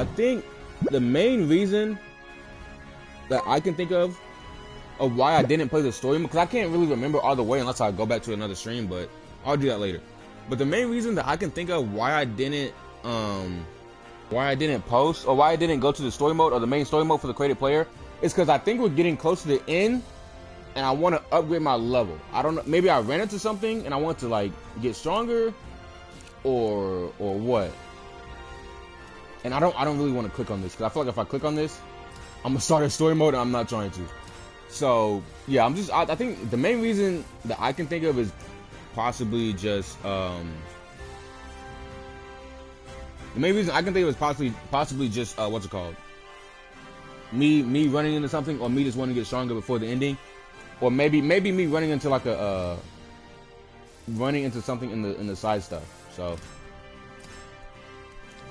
I think the main reason that I can think of why I didn't play the story mode, because I can't really remember all the way unless I go back to another stream, but I'll do that later. But the main reason that I can think of why I didn't post, or why I didn't go to the story mode or the main story mode for the creative player, is because I think we're getting close to the end and I want to upgrade my level. I don't know, maybe I ran into something and I want to like get stronger or what. And I don't really want to click on this, because I feel like if I click on this, I'm gonna start a story mode and I'm not trying to. So yeah, I think the main reason that I can think of is possibly just the main reason I can think of is possibly just what's it called? Me running into something, or me just wanting to get stronger before the ending, or maybe me running into like running into something in the side stuff. So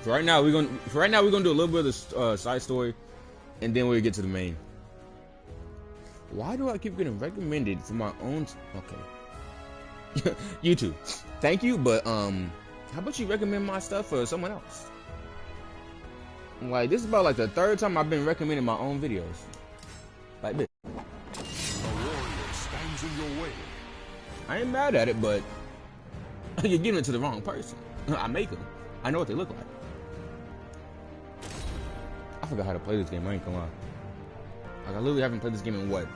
for right now we're gonna do a little bit of the side story, and then we'll get to the main. Why do I keep getting recommended for my own? Okay. YouTube, thank you, but how about you recommend my stuff for someone else? Like, this is about like the third time I've been recommending my own videos. Like this. A warrior stands in your way. I ain't mad at it, but you're giving it to the wrong person. I make them. I know what they look like. I forgot how to play this game. I ain't gonna lie. Like, I literally haven't played this game in what?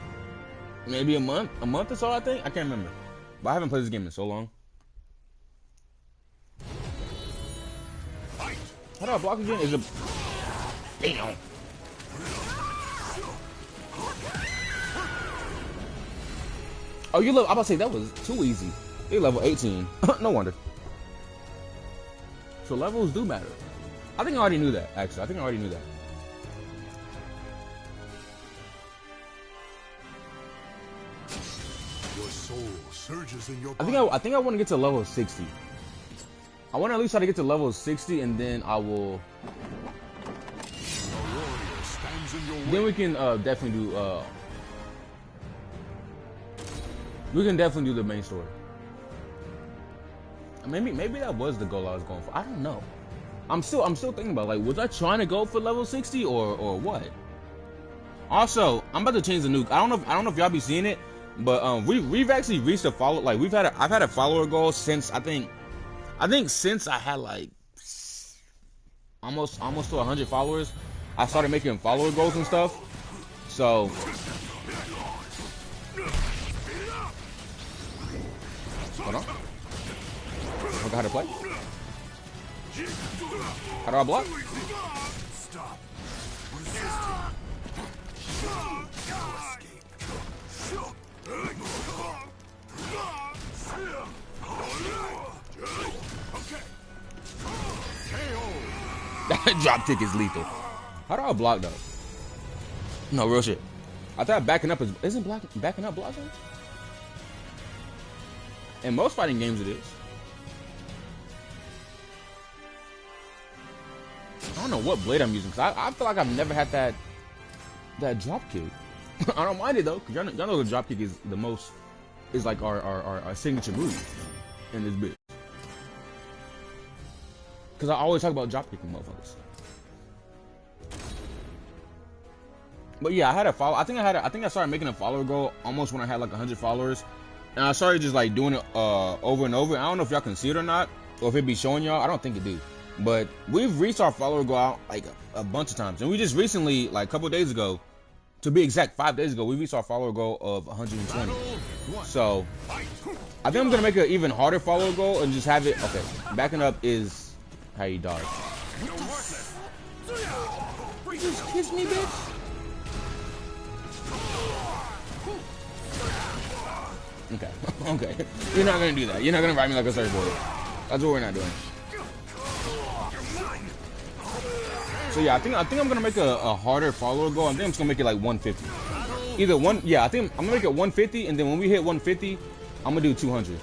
Maybe a month or so, I think? I can't remember. But I haven't played this game in so long. How do I block again? Is it... Damn. Oh, you level... I'm about to say, that was too easy. You're level 18. No wonder. So levels do matter. I think I already knew that, actually. I think I already knew that. Surges in your I think I want to get to level 60. I want to at least try to get to level 60, and then I will. Then we can definitely do. We can definitely do the main story. Maybe that was the goal I was going for. I don't know. I'm still thinking about, like, was I trying to go for level 60 or what? Also, I'm about to change the nuke. I don't know if y'all be seeing it. But we've actually reached a follow, like I've had a follower goal since I think since I had like almost to 100 followers, I started making follower goals and stuff. So hold on, I forgot how to play. How do I block? That drop kick is lethal. How do I block though? No, real shit. I thought backing up isn't backing up blocking? In most fighting games it is. I don't know what blade I'm using, because I feel like I've never had that drop kick. I don't mind it though, because y'all know the drop kick is like our signature move in this bit. Because I always talk about drop kicking motherfuckers. But yeah, I had a follow. I think I started making a follower goal almost when I had like 100 followers, and I started just like doing it over and over. I don't know if y'all can see it or not, or if it be showing y'all. I don't think it do. But we've reached our follower goal out like a bunch of times, and we just recently, like a couple days ago, to be exact, 5 days ago, we reached our follower goal of 120. So I think I'm gonna make an even harder follower goal and just have it. Okay, backing up is how you dodge. You just kissed me, bitch. Okay, okay. You're not gonna do that. You're not gonna ride me like a surfboard. That's what we're not doing. So yeah, I think I'm gonna make a harder follower goal. I think I'm just gonna make it like 150. Either one, yeah. I think I'm gonna make it 150, and then when we hit 150, I'm gonna do 200.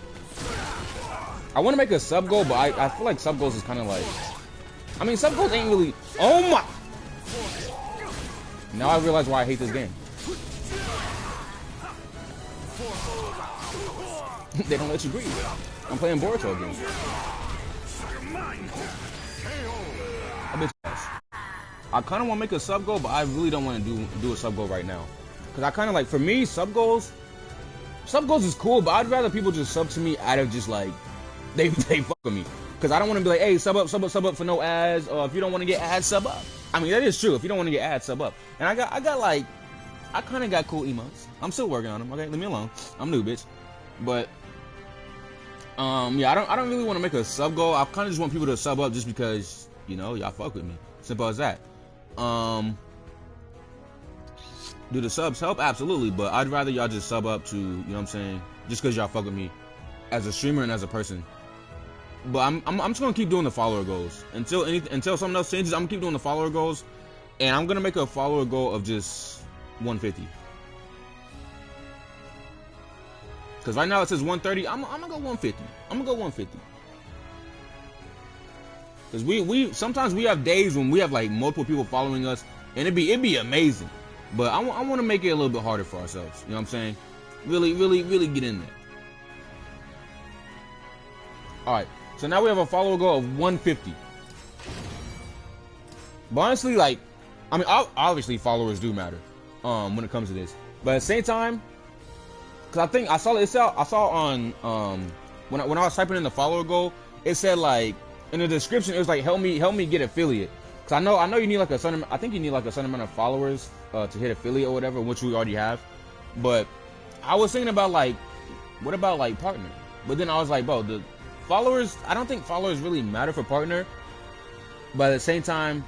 I want to make a sub goal, but I feel like sub goals is kind of like, I mean, sub goals ain't really. Oh my! Now I realize why I hate this game. They don't let you breathe. I'm playing Boruto again. I kind of want to make a sub goal, but I really don't want to do a sub goal right now. Because I kind of like, for me, sub goals is cool, but I'd rather people just sub to me out of just like, they fuck with me. Because I don't want to be like, hey, sub up for no ads, or if you don't want to get ads, sub up. I mean, that is true. If you don't want to get ads, sub up. And I kind of got cool emotes. I'm still working on them. Okay, leave me alone. I'm new, bitch. But yeah, I don't really want to make a sub goal. I kind of just want people to sub up just because, you know, y'all fuck with me. Simple as that. Do the subs help? Absolutely, but I'd rather y'all just sub up to, you know what I'm saying, just because y'all fuck with me as a streamer and as a person. But I'm just gonna keep doing the follower goals until something else changes. I'm gonna keep doing the follower goals, and I'm gonna make a follower goal of just 150. Because right now it says 130. I'm gonna go 150. I'm gonna go 150. Because we sometimes we have days when we have like multiple people following us, and it'd be amazing. But I want to make it a little bit harder for ourselves. You know what I'm saying? Really get in there. All right. So now we have a follower goal of 150. But honestly, like, I mean, obviously followers do matter when it comes to this. But at the same time, because I saw on when I was typing in the follower goal, it said like in the description, it was like help me get affiliate. Cause I know you need like a certain, I think you need like a certain amount of followers to hit affiliate or whatever, which we already have. But I was thinking about like, what about like partner? But then I was like, bro, the followers, I don't think followers really matter for partner. But at the same time,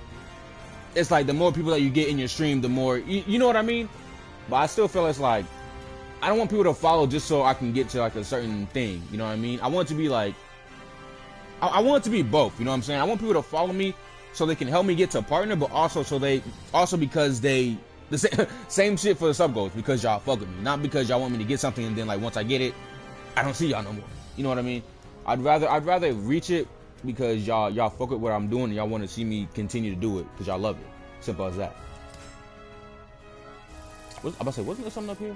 it's like the more people that you get in your stream, the more, you know what I mean? But I still feel it's like, I don't want people to follow just so I can get to like a certain thing. You know what I mean? I want it to be like, I want it to be both. You know what I'm saying? I want people to follow me so they can help me get to partner, but also because the same shit for the sub goals, because y'all fuck with me, not because y'all want me to get something and then like once I get it, I don't see y'all no more. You know what I mean? I'd rather reach it because y'all fuck with what I'm doing and y'all want to see me continue to do it because y'all love it. Simple as that. I'm about to say, wasn't there something up here?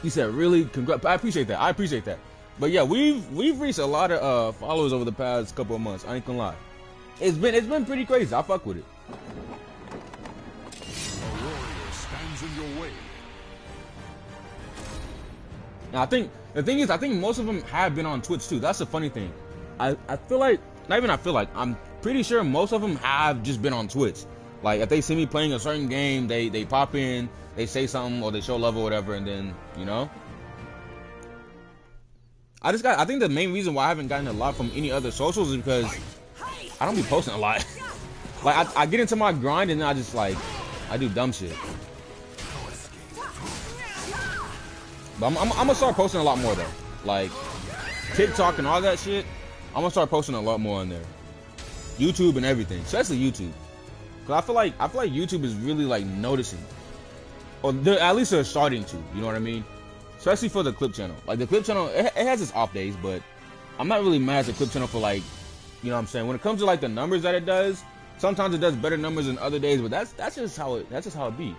He said, really? Congrats. I appreciate that. But yeah, we've reached a lot of followers over the past couple of months. I ain't gonna lie. It's been pretty crazy. I fuck with it. A warrior stands in your way. Now, the thing is, I think most of them have been on Twitch too. That's the funny thing. I feel like, I'm pretty sure most of them have just been on Twitch. Like, if they see me playing a certain game, they pop in, they say something, or they show love or whatever, and then, you know. I think the main reason why I haven't gotten a lot from any other socials is because I don't be posting a lot. Like, I get into my grind and then I just, like, I do dumb shit. But I'm gonna start posting a lot more, though. Like, TikTok and all that shit, I'm gonna start posting a lot more on there. YouTube and everything, especially YouTube. Cause I feel like YouTube is really like noticing, or at least they're starting to. You know what I mean? Especially for the clip channel. Like the clip channel, it has its off days, but I'm not really mad at the clip channel for like, you know what I'm saying? When it comes to like the numbers that it does, sometimes it does better numbers than other days, but that's just how it be.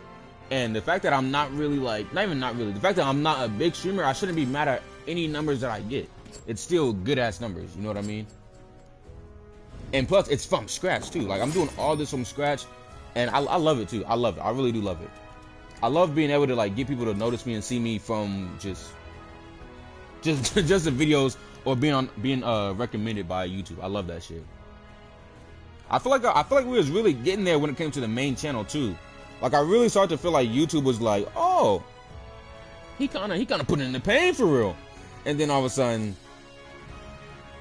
And the fact that I'm not really like, the fact that I'm not a big streamer, I shouldn't be mad at any numbers that I get. It's still good ass numbers. You know what I mean? And plus, it's from scratch too. Like I'm doing all this from scratch, and I love it too. I love it. I really do love it. I love being able to like get people to notice me and see me from just the videos or being recommended by YouTube. I love that shit. I feel like we was really getting there when it came to the main channel too. Like I really started to feel like YouTube was like, oh, he kind of put in the pain for real. And then all of a sudden,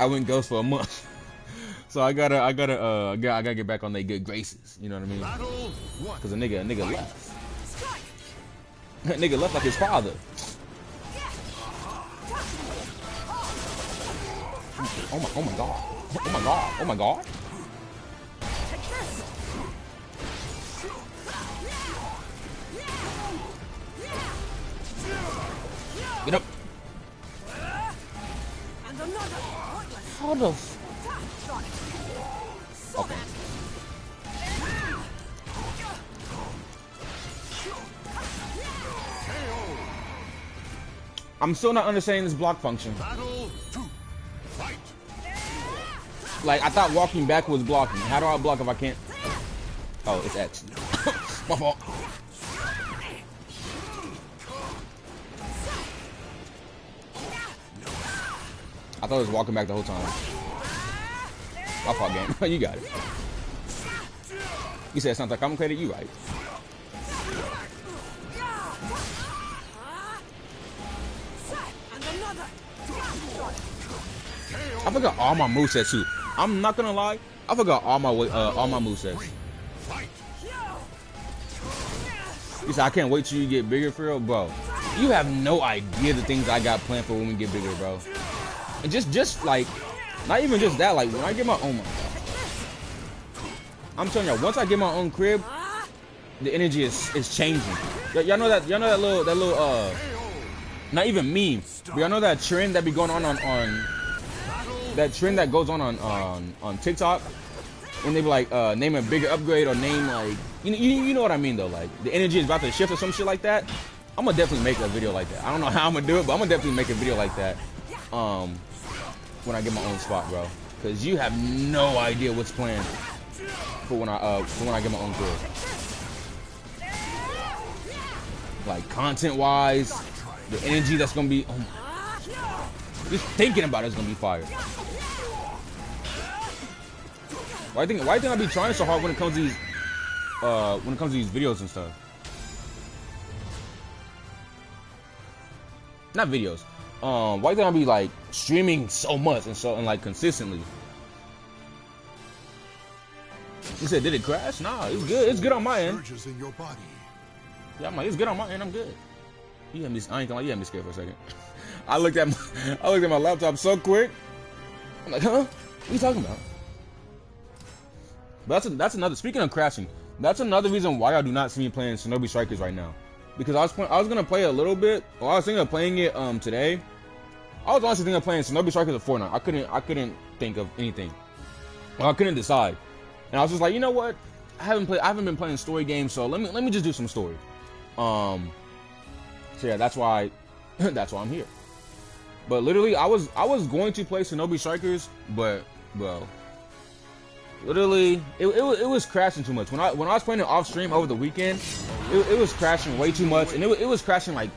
I went ghost for a month. So I gotta get back on their good graces. You know what I mean? Because a nigga left. Nigga left like his father. Oh my god. Get up. How the okay. I'm still not understanding this block function. Battle 2. Fight. Like, I thought walking back was blocking. How do I block if I can't? Oh, it's X. My fault. I thought it was walking back the whole time. My fault, game. You got it. You said it's not that complicated? You right. I forgot all my movesets too. I'm not gonna lie, I forgot all my movesets. You said I can't wait till you get bigger for real, bro. You have no idea the things I got planned for when we get bigger, bro. And just like, not even just that, like when I get my own, I'm telling y'all, once I get my own crib, the energy is changing. Y'all know that little not even meme, but y'all know that trend that be going on that trend that goes on TikTok, when they be like name a bigger upgrade or name like you know what I mean though, like the energy is about to shift or some shit like that. I'm gonna definitely make a video like that. I don't know how I'm gonna do it, but I'm gonna definitely make a video like that when I get my own spot, bro, because you have no idea what's planned for when I get my own crib. Like content wise, the energy that's gonna be, oh my, just thinking about it's gonna be fire. Why do you think I be trying so hard when it comes to these videos and stuff? Not videos. Why do you think I be like streaming so much and like consistently? He said, did it crash? Nah, it's good. It's good on my end. Yeah, I'm like, it's good on my end. I'm good. You had me. I ain't gonna lie, you had me scared for a second. I looked at my laptop so quick. I'm like, huh? What are you talking about? But that's another. Speaking of crashing, that's another reason why I do not see me playing Shinobi Strikers right now. Because I was gonna play a little bit. Well, I was thinking of playing it today. I was honestly thinking of playing Shinobi Strikers or Fortnite. I couldn't think of anything. Well, I couldn't decide. And I was just like, you know what? I haven't been playing story games, so let me just do some story. So yeah, that's why I'm here. But literally, I was going to play Shinobi Strikers, but bro, literally, it was crashing too much. When I was playing it off stream over the weekend, it was crashing way too much, and it was crashing like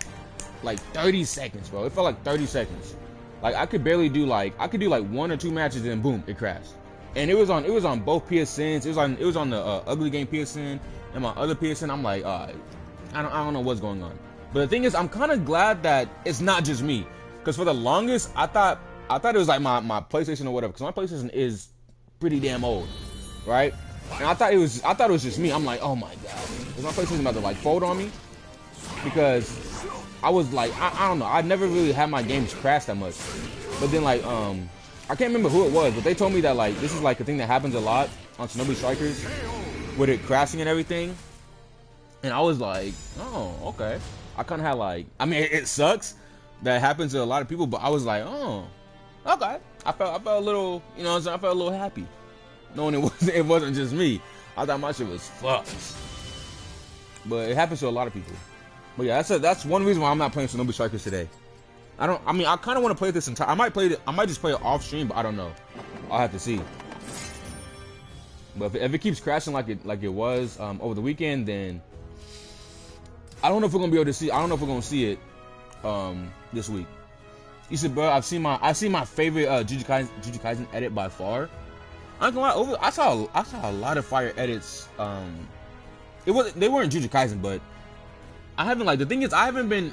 30 seconds, bro. It felt like 30 seconds. Like I could do like 1 or 2 matches, and then boom, it crashed. And it was on both PSNs. It was on the uglygng PSN and my other PSN. I'm like, I don't know what's going on. But the thing is, I'm kind of glad that it's not just me, because for the longest I thought it was like my PlayStation or whatever, because my PlayStation is pretty damn old, right? And I thought it was just me. I'm like, oh my god, is my PlayStation about to like fold on me? Because I was like, I don't know, I never really had my games crash that much. But then like I can't remember who it was, but they told me that like this is like a thing that happens a lot on Shinobi Strikers with it crashing and everything. And I was like, oh, okay. I kind of had like, I mean, it sucks that happens to a lot of people, but I was like, oh, okay. I felt a little, you know what I'm saying? I felt a little happy knowing it wasn't just me. I thought my shit was fucked. But it happens to a lot of people. But yeah, that's one reason why I'm not playing Shinobi Strikers today. I kind of want to play this entire. I might just play it off stream, but I don't know. I'll have to see. But if it keeps crashing like it was over the weekend, then I don't know if we're gonna be able to see. I don't know if we're gonna see it this week. You said, bro, I see my favorite Jujutsu Kaisen edit by far. I'm gonna lie, I saw a lot of fire edits. They weren't Jujutsu Kaisen, but I haven't, like, the thing is, I haven't been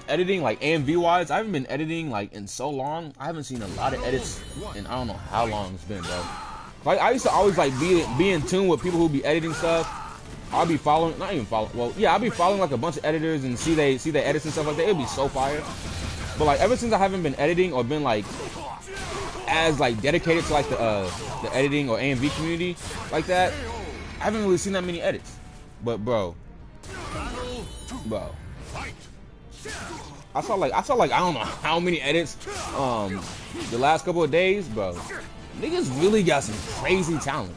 editing like AMV wise. I haven't been editing like in so long. I haven't seen a lot of edits in I don't know how long it's been, bro. Like I used to always like be in tune with people who be editing stuff. I'll be following, not even following. Well, yeah, I'll be following like a bunch of editors and see their edits and stuff like that. It'd be so fire. But like ever since I haven't been editing or been like as like dedicated to like the editing or AMV community like that, I haven't really seen that many edits. But bro, I saw like I don't know how many edits the last couple of days, bro. Niggas really got some crazy talent.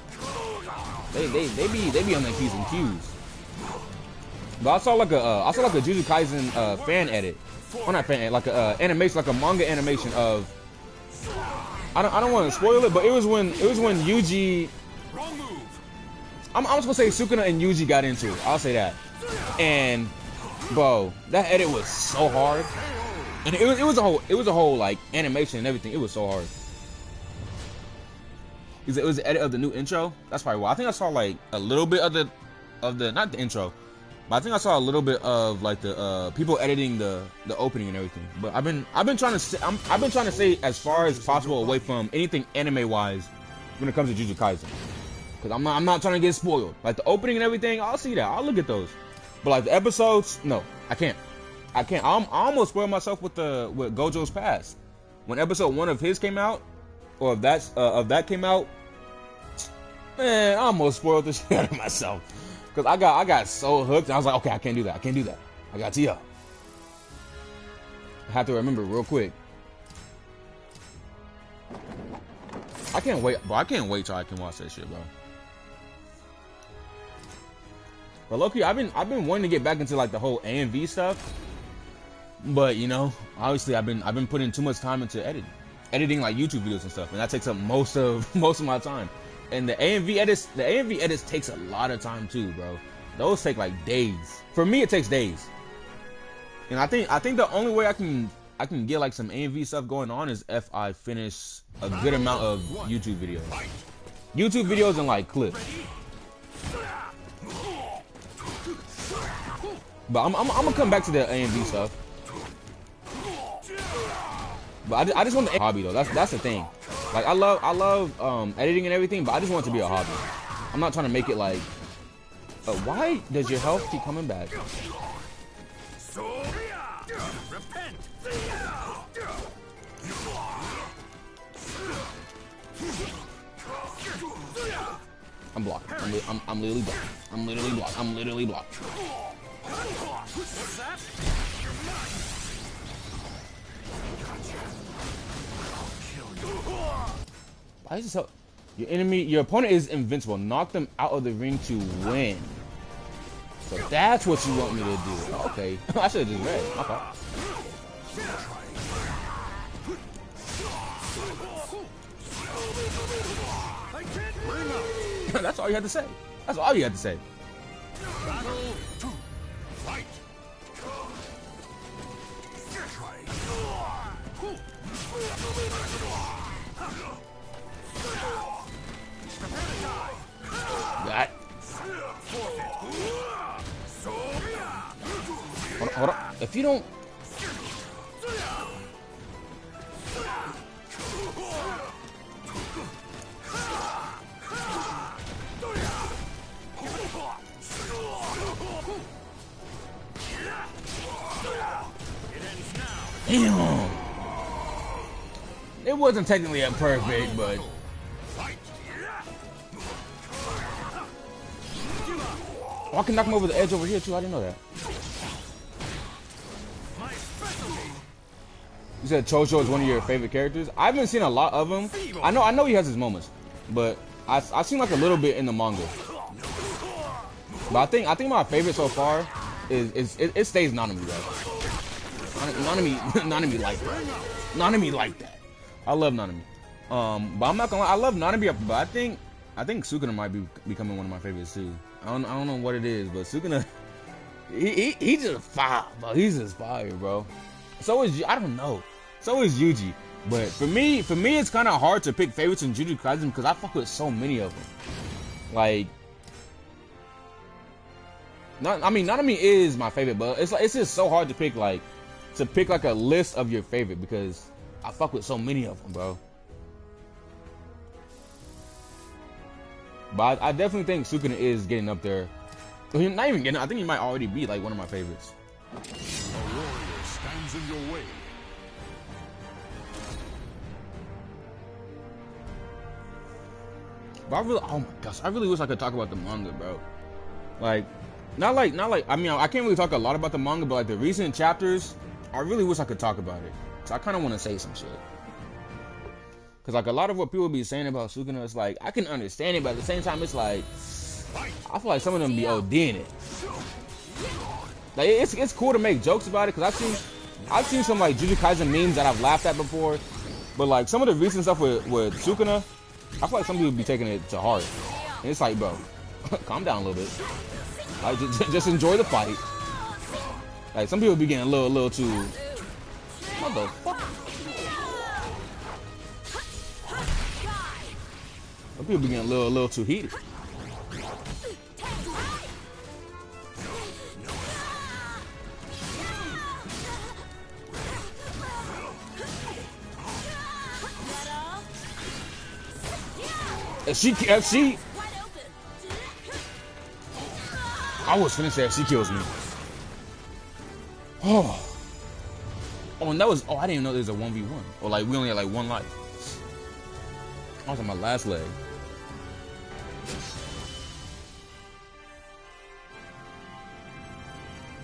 They be on their P's and Q's. But I saw like a Jujutsu Kaisen fan edit. Or not fan edit, like a animation, like a manga animation of I don't want to spoil it, but it was when Yuji. Wrong move. I'm just gonna say Sukuna and Yuji got into it. I'll say that. And bro, that edit was so hard, and it was a whole like animation and everything. It was so hard. It was the edit of the new intro. That's probably why. I think I saw like a little bit of the not the intro, but I think I saw a little bit of like the people editing the opening and everything. But I've been trying to stay as far as possible away from anything anime wise when it comes to Jujutsu Kaisen, because I'm not trying to get spoiled. Like the opening and everything, I'll see that. I'll look at those. But like the episodes, no, I can't. I almost spoiled myself with Gojo's past. When episode 1 of his came out, or of that came out, man, I almost spoiled the shit out of myself. Cause I got so hooked, and I was like, okay, I can't do that. I got to. I have to remember real quick. I can't wait, bro. I can't wait till I can watch that shit, bro. But low-key, I've been wanting to get back into like the whole AMV stuff. But you know, obviously I've been putting too much time into editing like YouTube videos and stuff, and that takes up most of my time. And the AMV edits takes a lot of time too, bro. Those take like days. For me, it takes days. And I think the only way I can get like some AMV stuff going on is if I finish a good amount of YouTube videos and like clips. But I'm gonna come back to the AMV stuff. But I just want the hobby though. That's the thing. Like I love editing and everything, but I just want it to be a hobby. I'm not trying to make it like. Why does your health keep coming back? I'm blocked. I'm literally blocked. I'm literally blocked. I'm literally blocked. Why is this so? Your opponent is invincible. Knock them out of the ring to win. So that's what you want me to do. Okay, I should have just read. Okay. That's all you had to say. That's all you had to say. Battle 2. Fight. That. Hold on. If you don't. Damn. It wasn't technically a perfect, but. Oh, I can knock him over the edge over here too. I didn't know that. You said Chocho is one of your favorite characters. I haven't seen a lot of him. I know he has his moments, but I've seen like a little bit in the manga. But I think my favorite so far is it stays Nanami, though. Nanami like that. Nanami like that. I love Nanami. But I'm not gonna lie, I love Nanami, but I think Sukuna might be becoming one of my favorites too. I don't know what it is, but Sukuna, he just fire, bro. He's just fire, bro. So is I don't know. So is Yuji. But for me, it's kind of hard to pick favorites in Jujutsu Kaisen because I fuck with so many of them. Like, Nanami is my favorite, but it's just so hard to pick like a list of your favorite because I fuck with so many of them, bro. But I definitely think Sukuna is getting up there. Not even getting. I think he might already be like one of my favorites. A warrior stands in your way. But oh my gosh, I really wish I could talk about the manga, bro. Like, not like. I mean, I can't really talk a lot about the manga, but like the recent chapters, I really wish I could talk about it. So I kind of want to say some shit. Cause like a lot of what people be saying about Sukuna, it's like I can understand it, but at the same time, it's like I feel like some of them be ODing it. Like it's cool to make jokes about it, cause I've seen some like Jujutsu Kaisen memes that I've laughed at before, But like some of the recent stuff with Sukuna, I feel like some people be taking it to heart. And it's like, bro, calm down a little bit. Like, just enjoy the fight. Like some people be getting a little too. What the fuck? Some people be getting a little too heated. If she, I was finna say if she kills me. Oh, and that was, I didn't even know there was a 1v1. Or like, we only had like one life. I was on my last leg.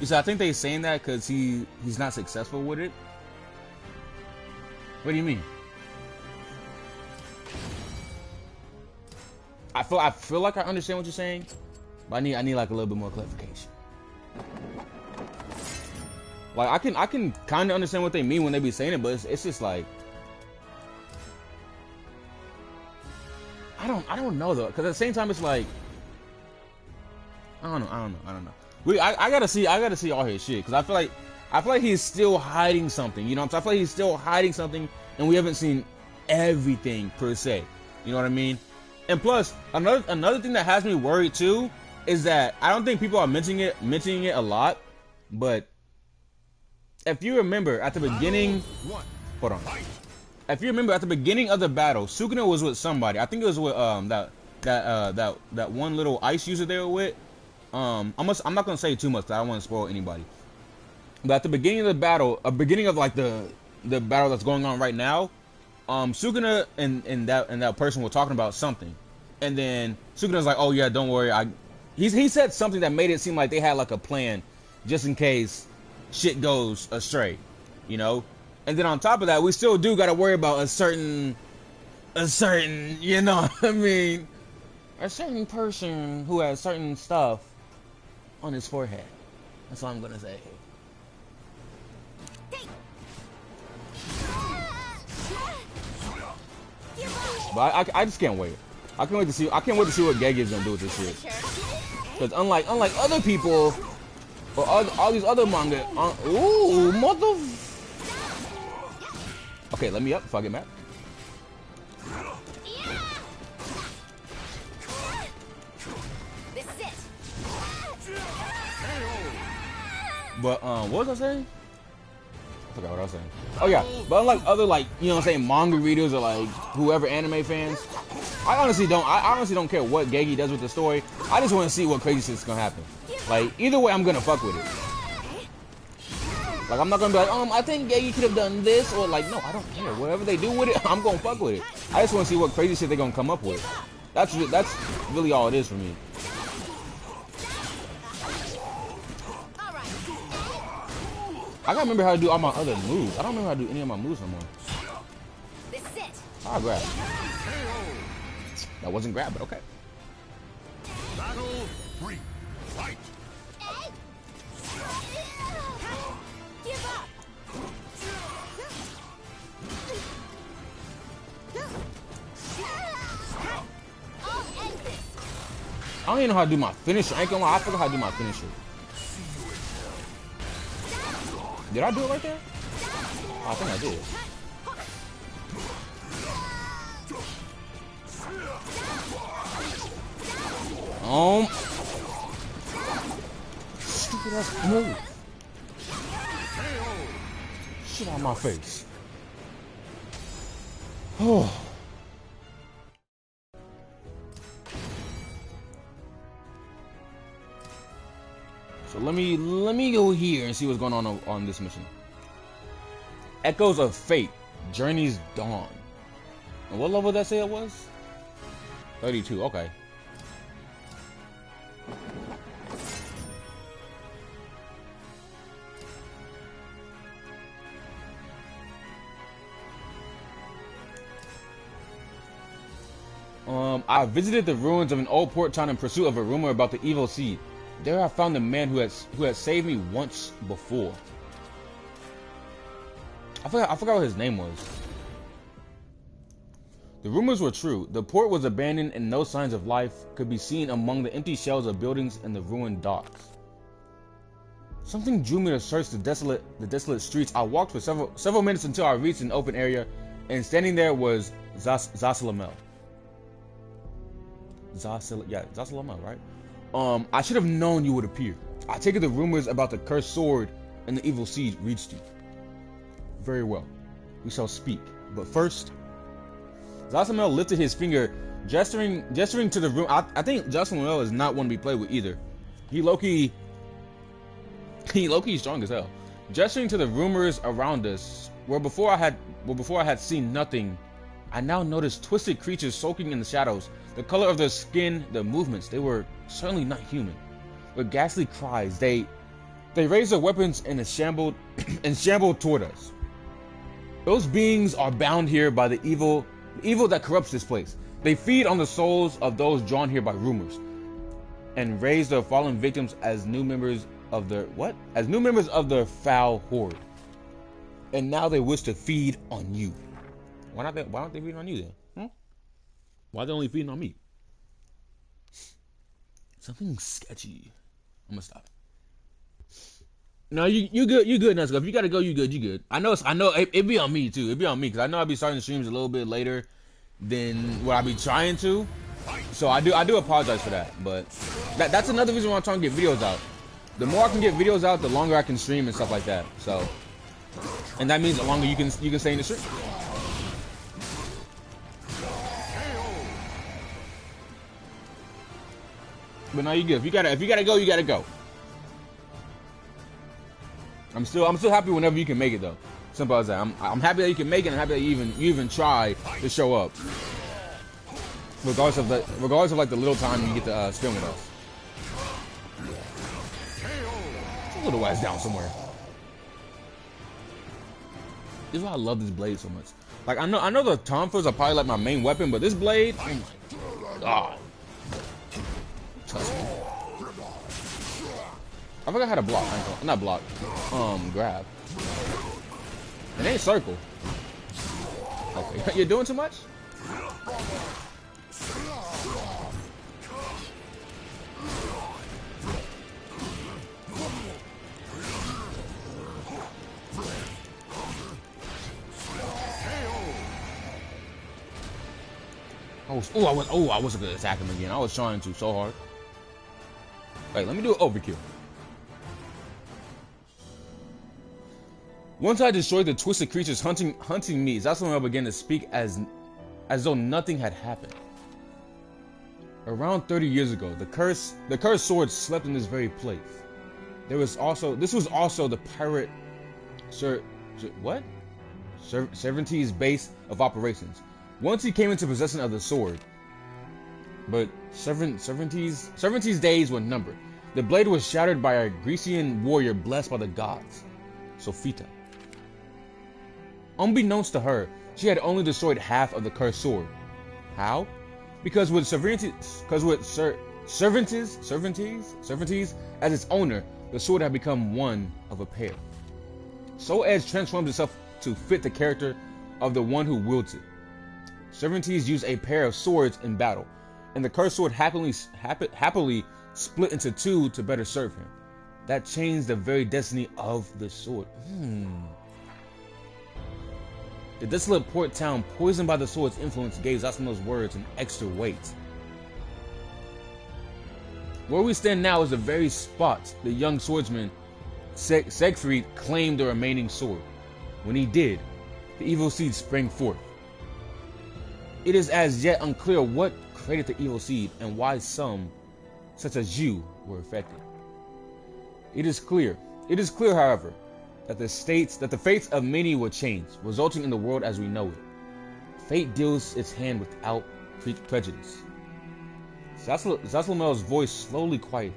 You see, I think they saying that because he's not successful with it. What do you mean? I feel like I understand what you're saying, but I need like a little bit more clarification. Like I can kind of understand what they mean when they be saying it, but it's just like I don't know though, because at the same time it's like I don't know. I gotta see all his shit, because I feel like he's still hiding something. You know what I'm saying? I feel like he's still hiding something, and we haven't seen everything per se. You know what I mean? And plus, another thing that has me worried too is that I don't think people are mentioning it a lot, but if you remember at the beginning, hold on. If you remember at the beginning of the battle, Sukuna was with somebody. I think it was with that one little ice user they were with. I'm not gonna say too much because I don't want to spoil anybody. But at the beginning of the battle, beginning of like the battle that's going on right now, Sukuna and that person were talking about something, and then Sukuna's like, "Oh yeah, don't worry." He said something that made it seem like they had like a plan, just in case shit goes astray, you know. And then on top of that, we still do gotta worry about a certain, you know what I mean, a certain person who has certain stuff on his forehead. That's all I'm gonna say. But I just can't wait. I can't wait to see what Gege is gonna do with this shit. Because unlike other people or all these other manga, ooh, mother. Okay, let me up if I get mad. But what was I saying? I forgot what I was saying. Oh yeah, but unlike other, like, you know what I'm saying, manga readers or like whoever anime fans, I honestly don't care what Gege does with the story. I just want to see what crazy shit's gonna happen. Like either way, I'm gonna fuck with it. Like I'm not gonna be like, I think Gege could have done this, or like, no, I don't care. Whatever they do with it, I'm gonna fuck with it. I just want to see what crazy shit they're gonna come up with. That's really all it is for me. I gotta remember how to do all my other moves. I don't remember how to do any of my moves no more. I'll grab. That wasn't grab, but okay. Battle 3. Fight. Give up. I don't even know how to do my finisher. I ain't gonna lie, I forgot how to do my finisher. Did I do it right there? Oh, I think I did. Stupid ass move. Shit out of my face. Oh. So let me go here and see what's going on this mission. Echoes of Fate, Journey's Dawn. And what level did that say it was? 32. Okay. I visited the ruins of an old port town in pursuit of a rumor about the evil seed. There I found the man who had saved me once before. I forgot what his name was. The rumors were true. The port was abandoned and no signs of life could be seen among the empty shells of buildings and the ruined docks. Something drew me to search the desolate streets. I walked for several minutes until I reached an open area, and standing there was Zasalamel. Zasalamel, right? I should have known you would appear. I take it the rumors about the cursed sword and the evil seed reached you. Very well. We shall speak. But first, Zasalamel lifted his finger, gesturing to the room. I think Zasalamel is not one to be played with either. He low-key strong as hell. Gesturing to the rumors around us, where before I had seen nothing, I now noticed twisted creatures soaking in the shadows. The color of their skin, their movements, they were certainly not human. With ghastly cries, they raised their weapons and shambled toward us. Those beings are bound here by the evil that corrupts this place. They feed on the souls of those drawn here by rumors, and raise their fallen victims as new members of their foul horde. And now they wish to feed on you. Why don't they feed on you then? Why are they only feeding on me? Something sketchy. I'm gonna stop. No, you good, Nesco. If you gotta go, you good. I know it be on me too. It be on me because I know I'll be starting streams a little bit later than what I be trying to. So I do apologize for that. But that's another reason why I'm trying to get videos out. The more I can get videos out, the longer I can stream and stuff like that. So, and that means the longer you can stay in the stream. But no, you good. If you gotta go, you gotta go. I'm still happy whenever you can make it though. Simple as that. I'm happy that you can make it. And I'm happy that you even try to show up, regardless of like the little time you get to spend with us. Put a little ass down somewhere. This is why I love this blade so much. Like I know the tonfas are probably like my main weapon, but this blade, oh my god. Trust me. I forgot how to block. Not block. Grab. It ain't circle. Okay, you're doing too much? I wasn't gonna attack him again. I was trying to so hard. Wait, let me do an overkill. Once I destroyed the twisted creatures hunting me, Zasalamel began to speak as though nothing had happened. Around 30 years ago, the cursed sword slept in this very place. This was also the pirate Servante's base of operations. Once he came into possession of the sword, but Servante's days were numbered. The blade was shattered by a Grecian warrior blessed by the gods, Sophita. Unbeknownst to her, she had only destroyed half of the cursed sword. How? Because with Cervantes as its owner, the sword had become one of a pair. Soul Edge transformed itself to fit the character of the one who wields it. Cervantes used a pair of swords in battle, and the cursed sword happily split into two to better serve him. That changed the very destiny of the sword. The desolate port town, poisoned by the sword's influence, gave Zasalomel's words an extra weight. Where we stand now is the very spot the young swordsman Siegfried claimed the remaining sword. When he did, the evil seed sprang forth. It is as yet unclear what created the evil seed and why some, such as you, were affected. It is clear, however, that the fates of many will change, resulting in the world as we know it. Fate deals its hand without prejudice. Zasalomel's voice slowly quieted,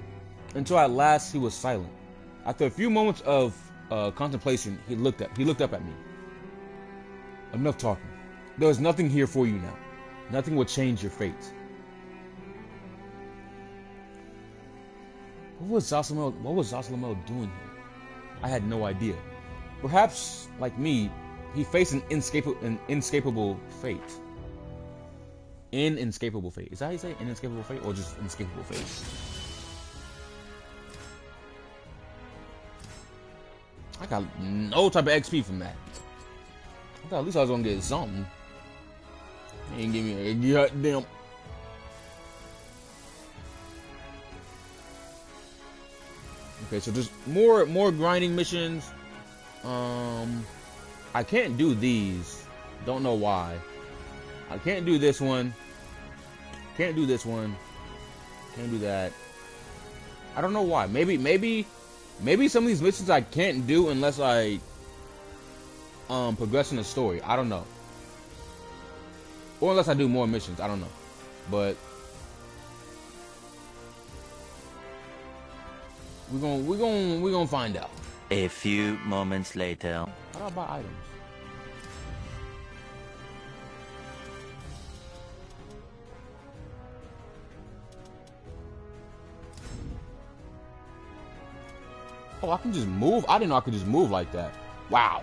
until at last he was silent. After a few moments of contemplation, he looked up at me. Enough talking. There is nothing here for you now. Nothing will change your fate. What was Zasalamel doing here? I had no idea. Perhaps, like me, he faced an inescapable fate. Inescapable fate. Is that how you say inescapable fate or just inescapable fate? I got no type of XP from that. I thought at least I was gonna get something. He ain't give me a goddamn. Okay, so just more grinding missions. I can't do these. Don't know why. I can't do this one. Can't do this one. Can't do that. I don't know why. Maybe some of these missions I can't do unless I progress in the story. I don't know. Or unless I do more missions. I don't know. But we're gonna find out. A few moments later. How do I buy items? Oh, I can just move? I didn't know I could just move like that. Wow.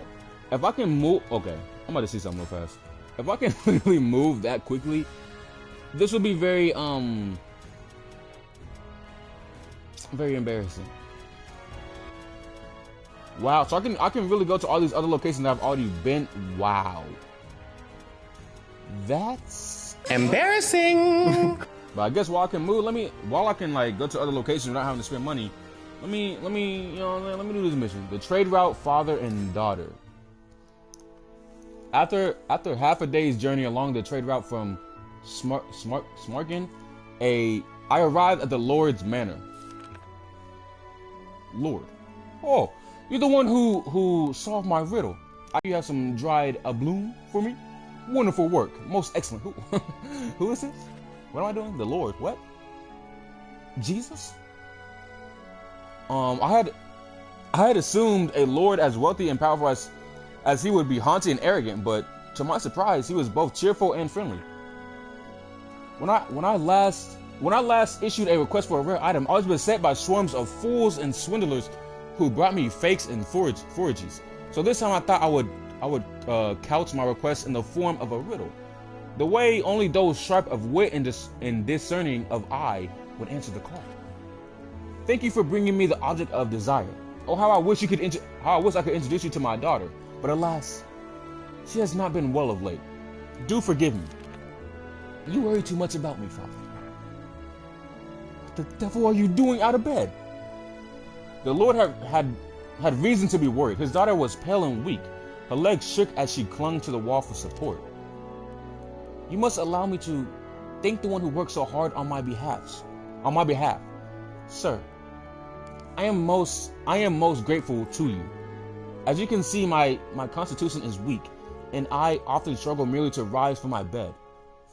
If I can move... Okay, I'm about to see something real fast. If I can literally move that quickly, this would be very, very embarrassing. Wow, so I can really go to all these other locations that I've already been. Wow. That's... embarrassing! But I guess while I can move, while I can, like, go to other locations without having to spend money, let me do this mission. The trade route, father and daughter. After half a day's journey along the trade route from Smarkin, I arrived at the Lord's Manor. Lord. Oh, you're the one who solved my riddle. You have some dried bloom for me? Wonderful work. Most excellent. Who is this? What am I doing? The Lord. What? Jesus? I had assumed a lord as wealthy and powerful as he would be haughty and arrogant, but to my surprise, he was both cheerful and friendly. When I last issued a request for a rare item, I was beset by swarms of fools and swindlers who brought me fakes and forages. So this time I thought I would couch my request in the form of a riddle, the way only those sharp of wit and discerning of eye would answer the call. Thank you for bringing me the object of desire. Oh, how I wish I could introduce you to my daughter, but alas, she has not been well of late. Do forgive me. You worry too much about me, Father. What the devil are you doing out of bed? The Lord had reason to be worried. His daughter was pale and weak. Her legs shook as she clung to the wall for support. You must allow me to thank the one who worked so hard on my behalf. Sir, I am most grateful to you. As you can see, my constitution is weak, and I often struggle merely to rise from my bed.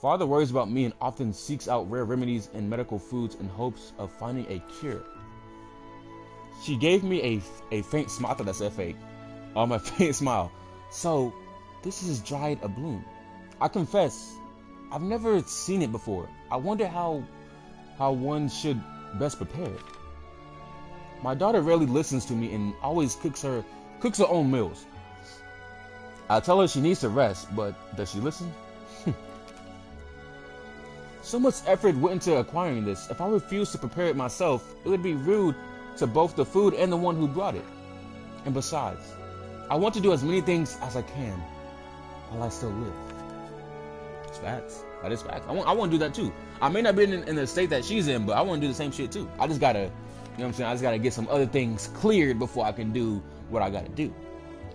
Father worries about me and often seeks out rare remedies and medical foods in hopes of finding a cure. She gave me a faint smile. I thought that said fake. A faint smile. So, this is dried bloom. I confess, I've never seen it before. I wonder how one should best prepare it. My daughter rarely listens to me and always cooks her own meals. I tell her she needs to rest, but does she listen? So much effort went into acquiring this. If I refuse to prepare it myself, it would be rude to both the food and the one who brought it. And besides, I want to do as many things as I can while I still live. It's facts. That is facts. I want to do that too. I may not be in the state that she's in, but I want to do the same shit too. I just gotta, you know what I'm saying? I just gotta get some other things cleared before I can do what I gotta do.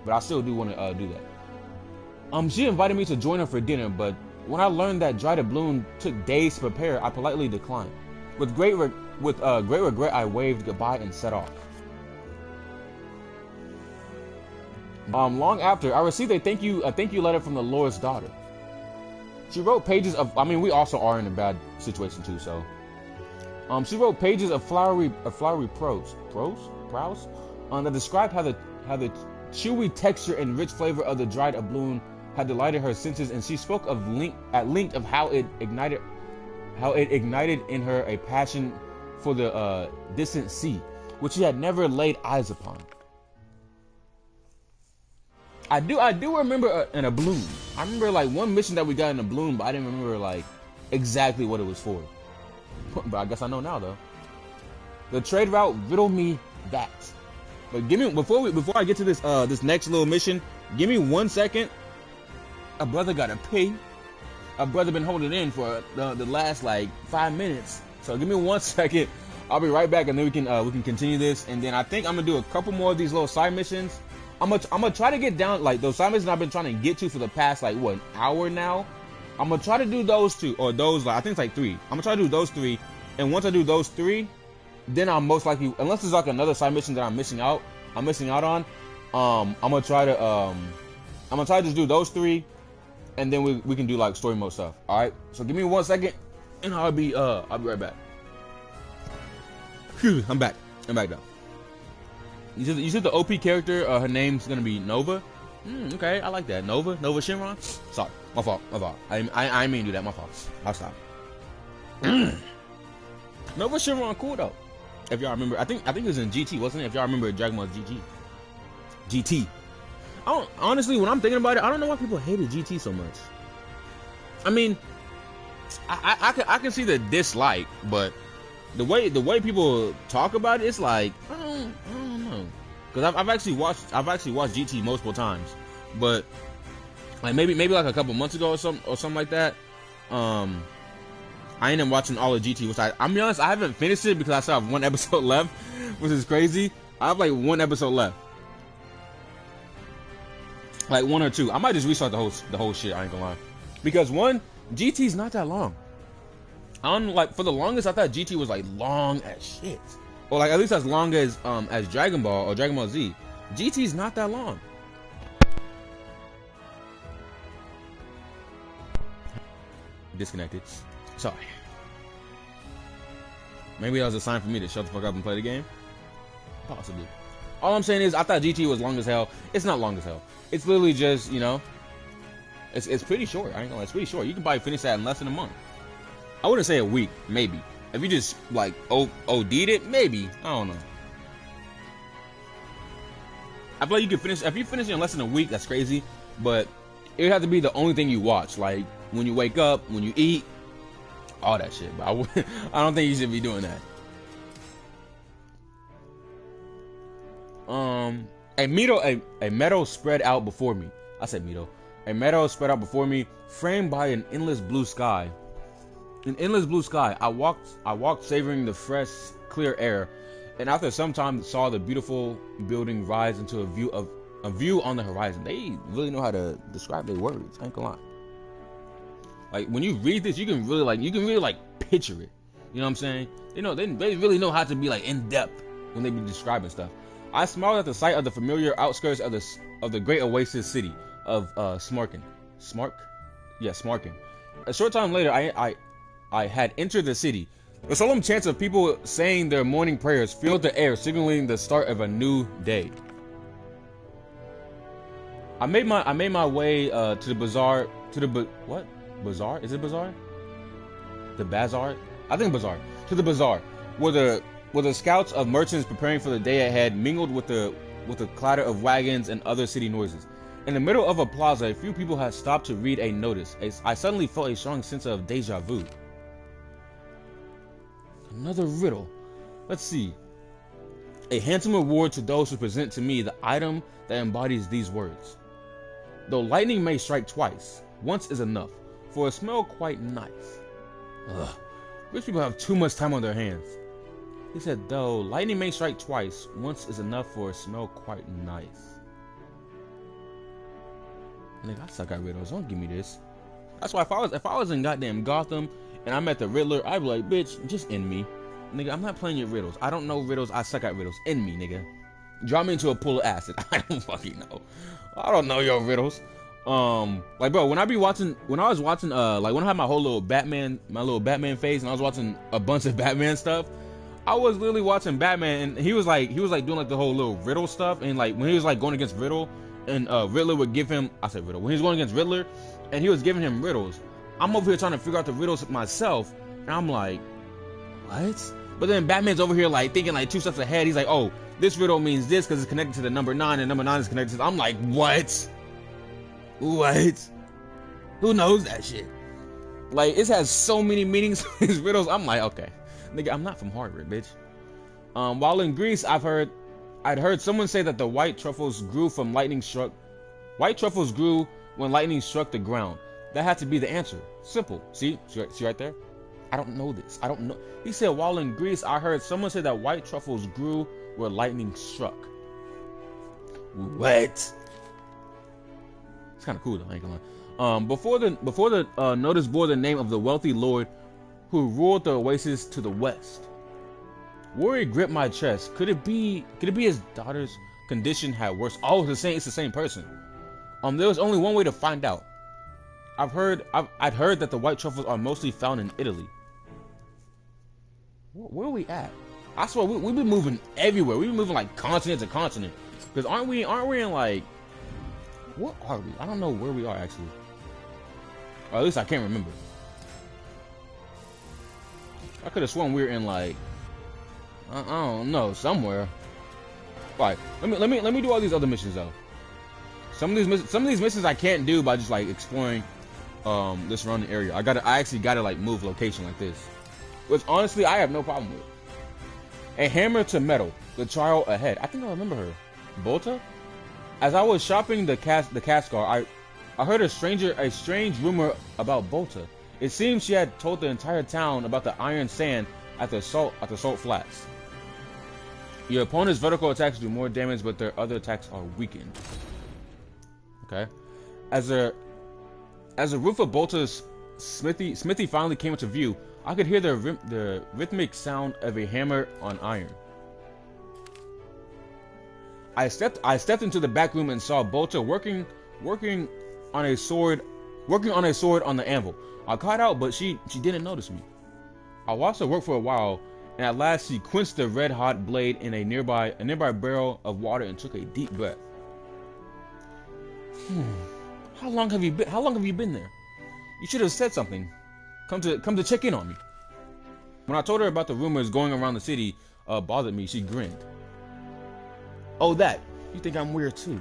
But I still do want to do that. She invited me to join her for dinner, but when I learned that dried bloom took days to prepare, I politely declined. With great regret, I waved goodbye and set off. Long after, I received a thank you letter from the Lord's daughter. She wrote pages of, we also are in a bad situation too, so. She wrote pages of flowery prose that described how the chewy texture and rich flavor of the dried bloom had delighted her senses, and she spoke at length of how it ignited in her a passion for the distant sea, which she had never laid eyes upon. I do remember in a bloom. I remember like one mission that we got in a bloom, but I didn't remember like exactly what it was for. But I guess I know now though. The trade route, riddle me that. But give me before I get to this next little mission, give me 1 second. A brother gotta pee. A brother been holding in for the last like 5 minutes. So give me 1 second. I'll be right back, and then we can continue this. And then I think I'm gonna do a couple more of these little side missions. I'm gonna try to get down like those side missions I've been trying to get to for the past like what, an hour now. I'm gonna try to do those 2 or those like, I think it's like 3. I'm gonna try to do those 3, and once I do those 3, then I'll most likely, unless there's like another side mission that I'm missing out on, I'm gonna try to just do those 3, and then we can do like story mode stuff. All right. So give me 1 second, and I'll be right back. Phew, I'm back though. You said the OP character, her name's gonna be Nova. Okay, I like that. Nova Shinron. Sorry, my fault. I mean to do that. My fault. I'll stop. Nova Shinron, cool though. If y'all remember, I think it was in GT, wasn't it? If y'all remember Dragon Ball GT. Honestly, when I'm thinking about it, I don't know why people hated GT so much. I mean, I can see the dislike, but the way people talk about it, it's like I don't know. Because I've actually watched GT multiple times, but like maybe like a couple months ago or something like that. I ended up watching all of GT, which I'm be honest, I haven't finished it because I still have 1 episode left, which is crazy. I have like 1 episode left, like 1 or 2. I might just restart the whole shit. I ain't gonna lie, because GT's not that long. Like for the longest, I thought GT was like long as shit, or like at least as long as Dragon Ball or Dragon Ball Z. GT's not that long. Disconnected. Sorry. Maybe that was a sign for me to shut the fuck up and play the game. Possibly. All I'm saying is I thought GT was long as hell. It's not long as hell. It's literally just, you know, it's pretty short. I ain't gonna lie, it's pretty short. You can probably finish that in less than a month. I wouldn't say a week, maybe. If you just like OD'd it, maybe. I don't know. I feel like you can finish, if you finish it in less than a week, that's crazy. But it would have to be the only thing you watch, like when you wake up, when you eat, all that shit. But I don't think you should be doing that. A meadow spread out before me. I said meadow. A meadow spread out before me, framed by an endless blue sky. An endless blue sky. I walked savoring the fresh, clear air, and after some time saw the beautiful building rise into a view on the horizon. They really know how to describe their words. I ain't gonna lie. Like when you read this, you can really picture it. You know what I'm saying? You know, they really know how to be like in depth when they be describing stuff. I smiled at the sight of the familiar outskirts of the great oasis city of Smarkin. Yeah, Smarkin. A short time later, I had entered the city. The solemn chants of people saying their morning prayers filled the air, signaling the start of a new day. I made my way to the bazaar. What? Bazaar? Is it bazaar? The bazaar? I think bazaar. To the bazaar, where the scouts of merchants preparing for the day ahead mingled with the clatter of wagons and other city noises. In the middle of a plaza, a few people had stopped to read a notice. I suddenly felt a strong sense of deja vu. Another riddle. Let's see. A handsome reward to those who present to me the item that embodies these words. Though lightning may strike twice, once is enough, for a smell quite nice. Ugh. Rich people have too much time on their hands. He said, though lightning may strike twice, once is enough for a smell quite nice. Nigga, I suck at riddles. Don't give me this. That's why if I was in goddamn Gotham and I met the Riddler, I'd be like, bitch, just end me. Nigga, I'm not playing your riddles. I don't know riddles. I suck at riddles. End me, nigga. Drop me into a pool of acid. I don't fucking know. I don't know your riddles. Like, bro, when I was watching, like when I had my whole little Batman phase, and I was watching a bunch of Batman stuff, I was literally watching Batman, and he was like doing like the whole little riddle stuff, and like when he was like going against Riddle, and Riddler would give him, I said Riddle, when he was going against Riddler, and he was giving him riddles, I'm over here trying to figure out the riddles myself, and I'm like, what? But then Batman's over here like thinking like 2 steps ahead. He's like, oh, this riddle means this because it's connected to the number 9, and number 9 is connected to this. I'm like, what? Who knows that shit? Like, it has so many meanings. These riddles. I'm like, okay, nigga, I'm not from Harvard, bitch. While in Greece, I'd heard someone say that the white truffles grew from lightning struck. White truffles grew when lightning struck the ground. That had to be the answer. Simple. See right there? I don't know this. I don't know. He said, while in Greece, I heard someone say that white truffles grew where lightning struck. What? It's kind of cool though, I ain't gonna lie. Before the notice bore the name of the wealthy lord who ruled the oasis to the west. Worry gripped my chest. Could it be his daughter's condition had worse? Oh, it's the same person. There was only one way to find out. I'd heard that the white truffles are mostly found in Italy. Where are we at? I swear we've been moving everywhere. We've been moving like continent to continent. Because aren't we in like, what are we? I don't know where we are actually. Or at least I can't remember. I could have sworn we were in like, I don't know, somewhere. Right. Let me do all these other missions though. Some of these missions I can't do by just like exploring this surrounding area. I actually gotta like move location like this. Which honestly I have no problem with. A hammer to metal. The trial ahead. I think I remember her. Bolta? As I was shopping the Cascar, I heard a strange rumor about Bolta. It seems she had told the entire town about the iron sand at the salt flats. Your opponent's vertical attacks do more damage, but their other attacks are weakened. Okay. As the roof of Bolta's smithy finally came into view, I could hear the rhythmic sound of a hammer on iron. I stepped into the back room and saw Bolta working on a sword on the anvil. I caught out, but she didn't notice me. I watched her work for a while, and at last she quenched the red-hot blade in a nearby barrel of water and took a deep breath. How long have you been there? You should have said something. Come to check in on me. When I told her about the rumors going around the city bothered me, she grinned. Oh, that. You think I'm weird too?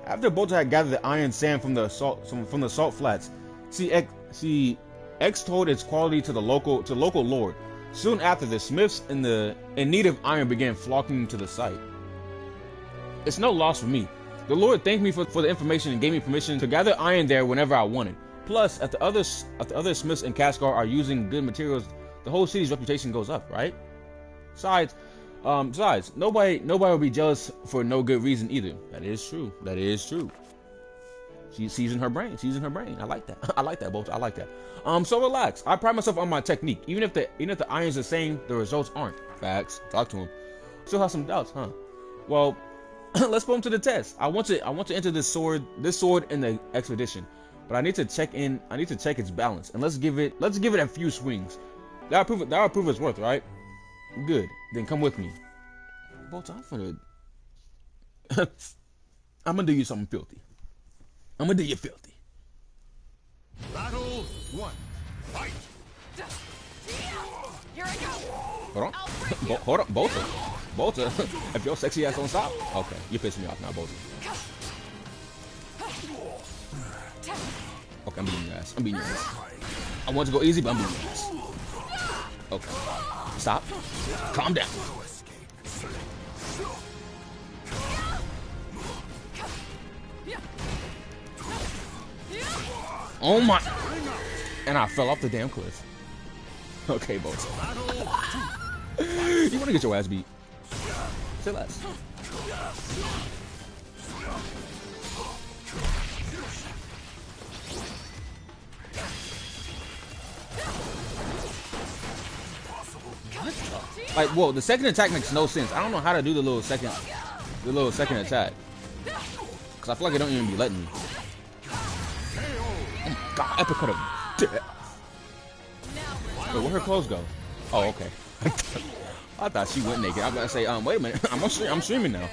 After Bolta had gathered the iron sand from the salt flats, she extolled its quality to the local lord. Soon after, the smiths in need of iron began flocking to the site. It's no loss for me. The lord thanked me for the information and gave me permission to gather iron there whenever I wanted. Plus, if the other smiths in Cascar are using good materials, the whole city's reputation goes up, right? Besides, nobody will be jealous for no good reason either. That is true. She's using her brain. I like that. I like that, Bolta. I like that. So relax. I pride myself on my technique. Even if the iron's the same, the results aren't. Facts. Talk to him. Still have some doubts, huh? Well, let's put him to the test. I want to enter this sword in the expedition, but I need to check its balance, and let's give it a few swings. That'll prove its worth, right? Good. Then come with me. Bolta, I'm gonna do you something filthy. I'm gonna do you filthy. Battle 1. Fight. Here I go. Hold on. Bolta. If your sexy ass don't stop. Okay, you're pissing me off now, Bolta. Okay, I'm beating your ass. I want to go easy, but I'm beating your ass. Okay. Stop. Calm down. Oh my! And I fell off the damn cliff. Okay, Bolta. You want to get your ass beat? Say less. Like, whoa, the second attack makes no sense. I don't know how to do the little second attack. Cause I feel like it don't even be letting me. Oh my god, uppercut of death. Wait, where'd her clothes go? Oh, okay. I thought she went naked. I was gonna say, wait a minute, I'm streaming now.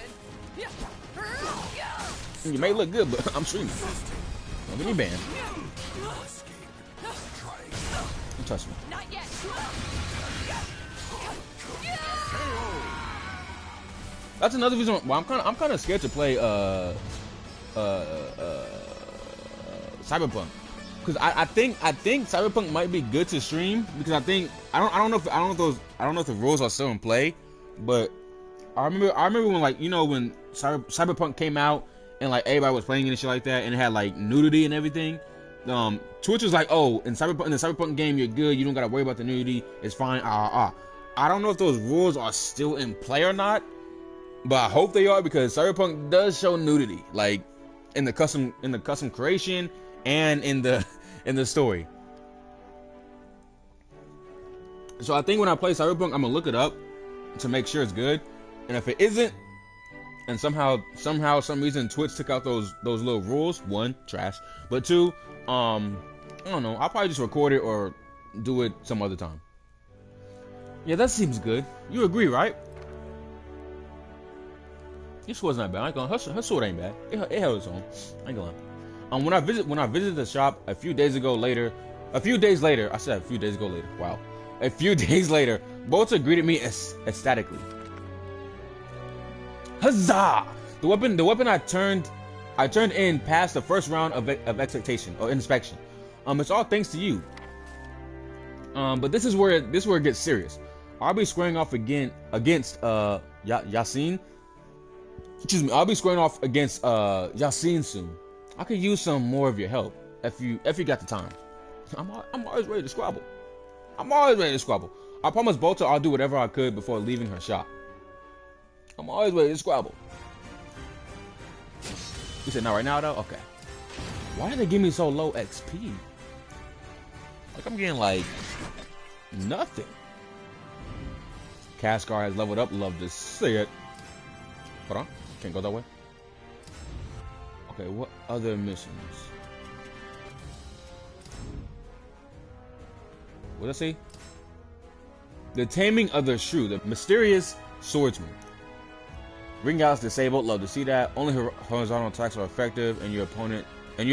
You may look good, but I'm streaming. Don't get me banned. Don't touch me. Not yet. That's another reason why I'm kind of scared to play Cyberpunk, because I think Cyberpunk might be good to stream because I don't know if the rules are still in play, but I remember when, like, you know, when Cyberpunk came out and like everybody was playing it and shit like that, and it had like nudity and everything. Twitch was like, oh, in the Cyberpunk game, you're good. You don't gotta worry about the nudity. It's fine. I don't know if those rules are still in play or not, but I hope they are because Cyberpunk does show nudity, like in the custom creation and in the story. So I think when I play Cyberpunk, I'm gonna look it up to make sure it's good, and if it isn't, and somehow some reason Twitch took out those little rules, one, trash, but two, I don't know, I'll probably just record it or do it some other time. Yeah, that seems good. You agree, right? Your sword's not bad. I ain't gonna, her sword ain't bad. It held its own. I ain't gonna lie. When I visited the shop a few days later, Bolter greeted me ecstatically. Huzzah! The weapon I turned in past the first round of expectation or inspection. It's all thanks to you. But this is where it gets serious. I'll be squaring off against Yasin. Excuse me. I'll be squaring off against Yasin soon. I could use some more of your help if you got the time. I'm always ready to squabble. I promised Bolter I'll do whatever I could before leaving her shop. I'm always ready to squabble. You said not right now though? Okay. Why did they give me so low XP? Like I'm getting like nothing. Cascar has leveled up. Love to see it. Hold on. Can't go that way. Okay, what other missions? What did I say? The Taming of the Shrew, the mysterious swordsman. Ring out's disabled. Love to see that. Only horizontal attacks are effective, and your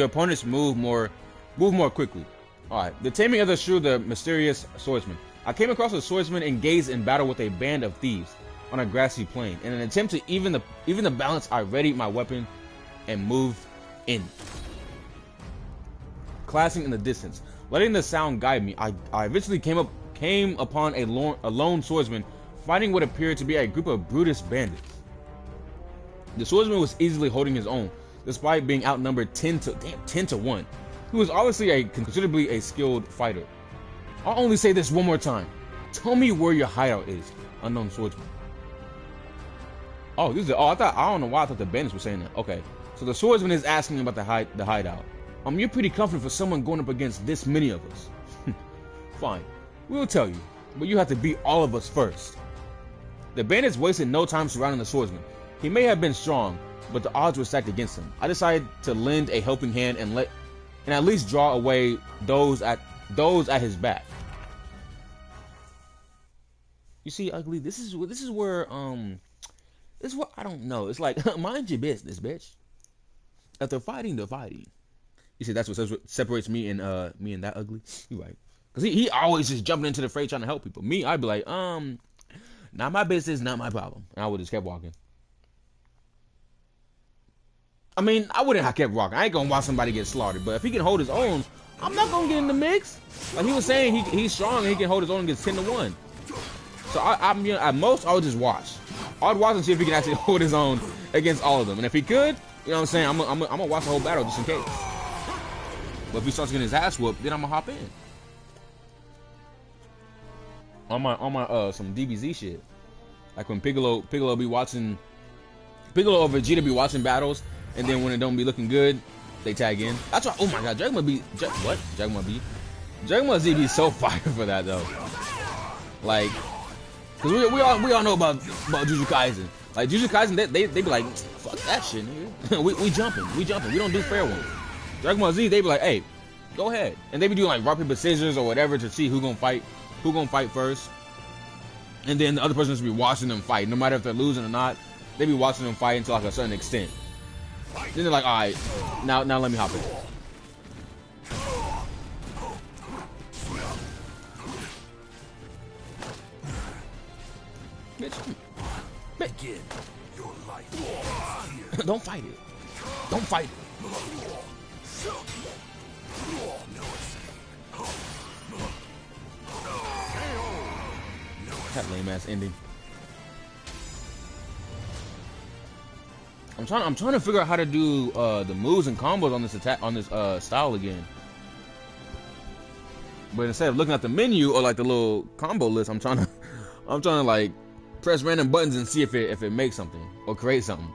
opponents move more quickly. All right. The Taming of the Shrew, the mysterious swordsman. I came across a swordsman engaged in battle with a band of thieves on a grassy plain. In an attempt to even the balance, I readied my weapon and moved in. Clashing in the distance, letting the sound guide me, I eventually came upon a lone swordsman fighting what appeared to be a group of brutish bandits. The swordsman was easily holding his own, despite being outnumbered 10 to 1. He was obviously considerably a skilled fighter. I'll only say this one more time. Tell me where your hideout is, unknown swordsman. Oh, I don't know why I thought the bandits were saying that. Okay, so the swordsman is asking about the hideout. You're pretty confident for someone going up against this many of us. Fine, we'll tell you, but you have to beat all of us first. The bandits wasted no time surrounding the swordsman. He may have been strong, but the odds were stacked against him. I decided to lend a helping hand and at least draw away those at his back. You see, Ugly, this is where I don't know. It's like mind your business, bitch. If they're fighting, they're fighting. You see, that's what separates me and that Ugly. You right? Cause he always just jumping into the fray trying to help people. Me, I'd be like, not my business, not my problem, and I would just kept walking. I mean, I wouldn't have kept walking. I ain't gonna watch somebody get slaughtered. But if he can hold his own, I'm not gonna get in the mix. Like he was saying, he's strong and he can hold his own against 10 to 1. So at most, I would just watch. I'd watch and see if he can actually hold his own against all of them. And if he could, you know what I'm saying, I'm gonna watch the whole battle just in case. But if he starts getting his ass whooped, then I'm gonna hop in. On my some DBZ shit. Like when Piccolo be watching, Piccolo or Vegeta be watching battles, and then when it don't be looking good, they tag in. That's why. Oh my God, Dragon Ball Z be so fire for that though. Like, cause we all know about Jujutsu Kaisen. Like Jujutsu Kaisen, they be like, fuck that shit, nigga. we jumping. We don't do fair ones. Dragon Ball Z, they be like, hey, go ahead, and they be doing like rock paper scissors or whatever to see who gonna fight first. And then the other person just be watching them fight, no matter if they're losing or not. They be watching them fight until like a certain extent. Then they're like, all right, now let me hop in. Bitch. Begin your life. Don't fight it. Don't fight it. That lame ass ending. I'm trying to figure out how to do the moves and combos on this attack on this style again. But instead of looking at the menu or like the little combo list, I'm trying to like press random buttons and see if it makes something or creates something.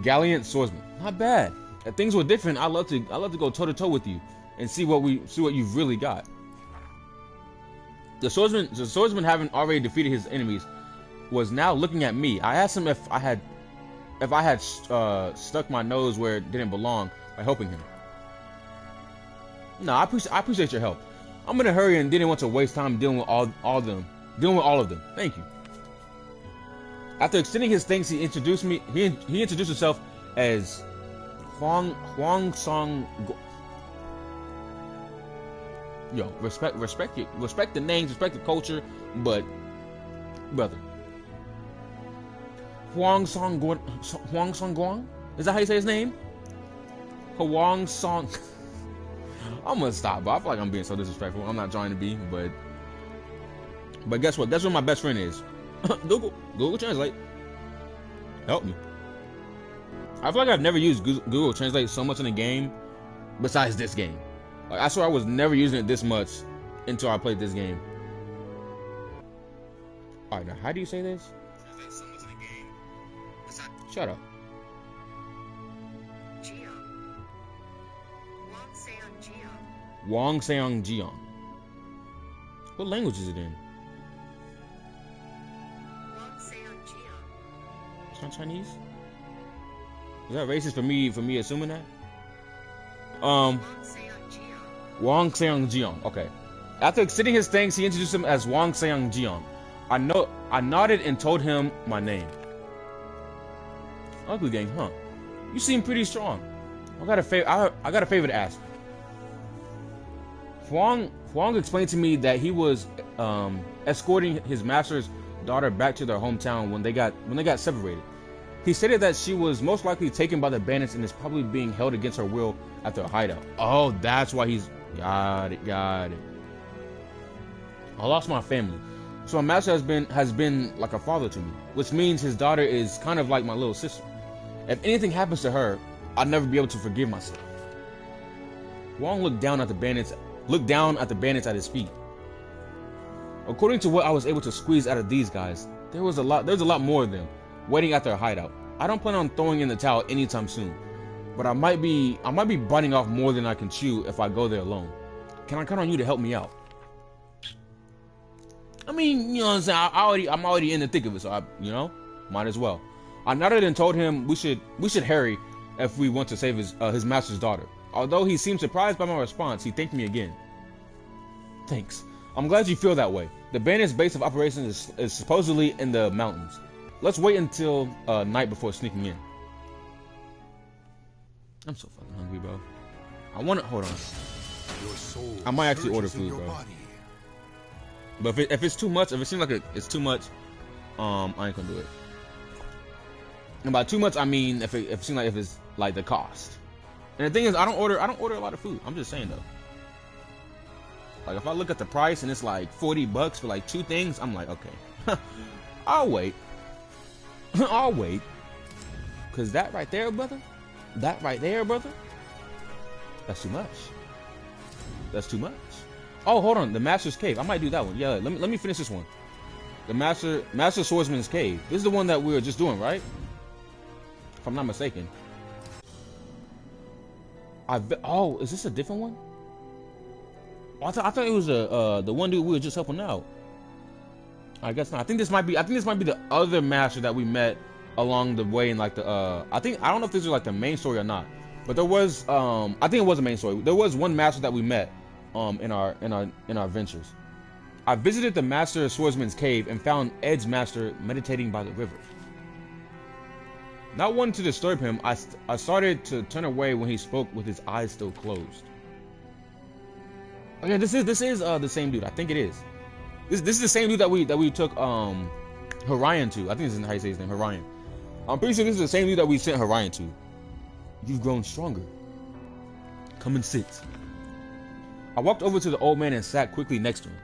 Gallant swordsman, not bad. If things were different, I'd love to go toe to toe with you and see what you've really got. The swordsman having already defeated his enemies was now looking at me. I asked him if I had stuck my nose where it didn't belong by helping him. No, I appreciate your help. I'm in a hurry and didn't want to waste time dealing with all of them. Thank you. After extending his thanks, he introduced me. He introduced himself as Huang Song. Yo, respect the names, respect the culture, but brother, Huang Song Guang? Is that how you say his name? Huang Song. I'm gonna stop, but I feel like I'm being so disrespectful. I'm not trying to be, but guess what? Guess what my best friend is? Google Translate. Help me. I feel like I've never used Google Translate so much in a game besides this game. Like, I swear I was never using it this much until I played this game. Alright, now how do you say this? Shut up. Wang Seong Jiang. What language is it in? It's not Chinese? Is that racist for me assuming that? Wang Seong Jiang. Okay. After extending his thanks, he introduced him as Wang Seong Jiang. I nodded and told him my name. Uglygng, huh? You seem pretty strong. I got a favor to ask. Huang explained to me that he was escorting his master's daughter back to their hometown when they got separated. He stated that she was most likely taken by the bandits and is probably being held against her will at their hideout. Oh, that's why he's got it. I lost my family, so my master has been like a father to me, which means his daughter is kind of like my little sister. If anything happens to her, I'll never be able to forgive myself. Huang looked down at the bandits at his feet. According to what I was able to squeeze out of these guys, there's a lot more of them waiting at their hideout. I don't plan on throwing in the towel anytime soon, but I might be biting off more than I can chew if I go there alone. Can I count on you to help me out? I mean, you know what I'm saying? I'm already in the thick of it, so might as well. I nodded and told him we should hurry if we want to save his master's daughter. Although he seemed surprised by my response, he thanked me again. Thanks. I'm glad you feel that way. The bandit's base of operations is supposedly in the mountains. Let's wait until night before sneaking in. I'm so fucking hungry, bro. Hold on. I might actually order food, bro. But if it's too much, if it seems like it's too much, I ain't gonna do it. And by too much, I mean if it seems like if it's like the cost. And the thing is, I don't order a lot of food. I'm just saying though. Like if I look at the price and it's like $40 for like 2 things, I'm like, okay, I'll wait. I'll wait. Cause that right there, brother, that's too much. That's too much. Oh, hold on, the Master's Cave. I might do that one. Yeah, let me finish this one. The Master Swordsman's Cave. This is the one that we were just doing, right? If I'm not mistaken. Oh, is this a different one? Oh, I thought it was the one dude we were just helping out. I guess not. I think this might be the other master that we met along the way in like the I don't know if this is like the main story or not. But there was I think it was the main story. There was one master that we met in our ventures. I visited the Master Swordsman's Cave and found Ed's master meditating by the river. Not wanting to disturb him, I started to turn away when he spoke with his eyes still closed. Okay, this is the same dude. I think it is. This is the same dude that we took Horion to. I think this is how you say his name, Horion. I'm pretty sure this is the same dude that we sent Horion to. You've grown stronger. Come and sit. I walked over to the old man and sat quickly next to him.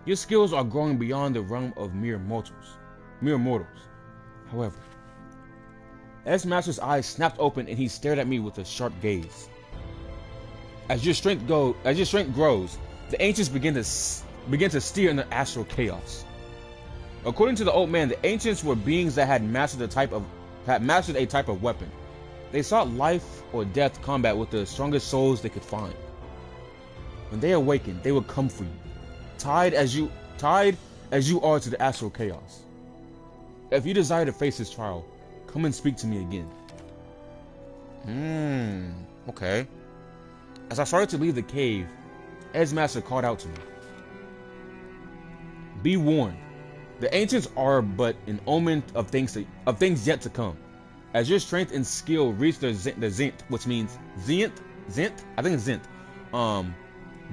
Your skills are growing beyond the realm of mere mortals. However, S-Master's eyes snapped open and he stared at me with a sharp gaze. As your strength grows, the ancients begin to steer in the astral chaos. According to the old man, the ancients were beings that had mastered a type of weapon. They sought life or death combat with the strongest souls they could find. When they awakened, they would come for you, tied as you are to the astral chaos. If you desire to face this trial, come and speak to me again. Okay. As I started to leave the cave, Ed's-Master called out to me. Be warned. The ancients are but an omen of things yet to come. As your strength and skill reach the zint, which means zint. I think it's zint.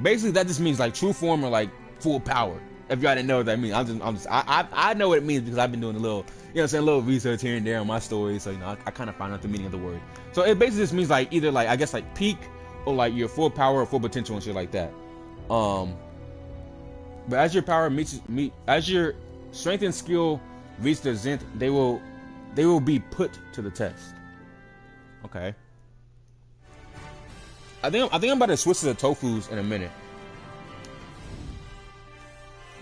Basically that just means like true form or like full power. If y'all didn't know what that means, I know what it means because I've been doing a little, a little research here and there on my story. So I kind of found out the meaning of the word. So it basically just means like either like I guess like peak or like your full power or full potential and shit like that. But as your power as your strength and skill reach the zint, they will be put to the test. Okay. I think I'm about to switch to the tofus in a minute.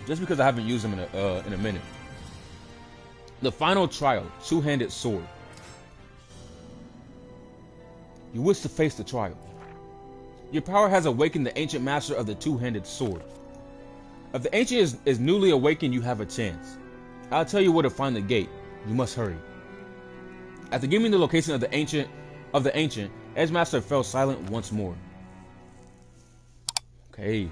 Just because I haven't used them in a minute. The final trial, two-handed sword. You wish to face the trial. Your power has awakened the ancient master of the two-handed sword. If the ancient is newly awakened, you have a chance. I'll tell you where to find the gate. You must hurry. After giving me the location of the ancient, Ed's Master fell silent once more. Okay.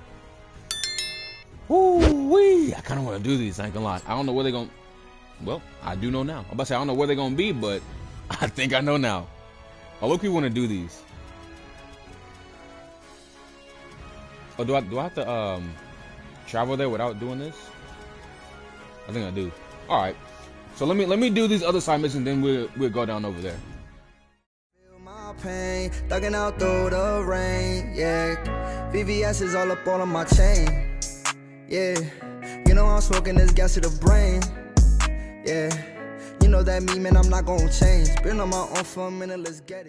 Woo-wee! I kind of want to do these, I ain't gonna lie. I don't know where they're gonna... Well, I do know now. I'm about to say I don't know where they're gonna be, but I think I know now. I look, we want to do these. Oh, do I have to travel there without doing this? I think I do. All right. So let me do these other side missions, then we'll go down over there. Feel my pain, thugging out through the rain, yeah. VVS is all up all on my chain, yeah. You know I'm smoking this gas to the brain, yeah. You know that me, man, I'm not gonna change. Been on my own for a minute, let's get it.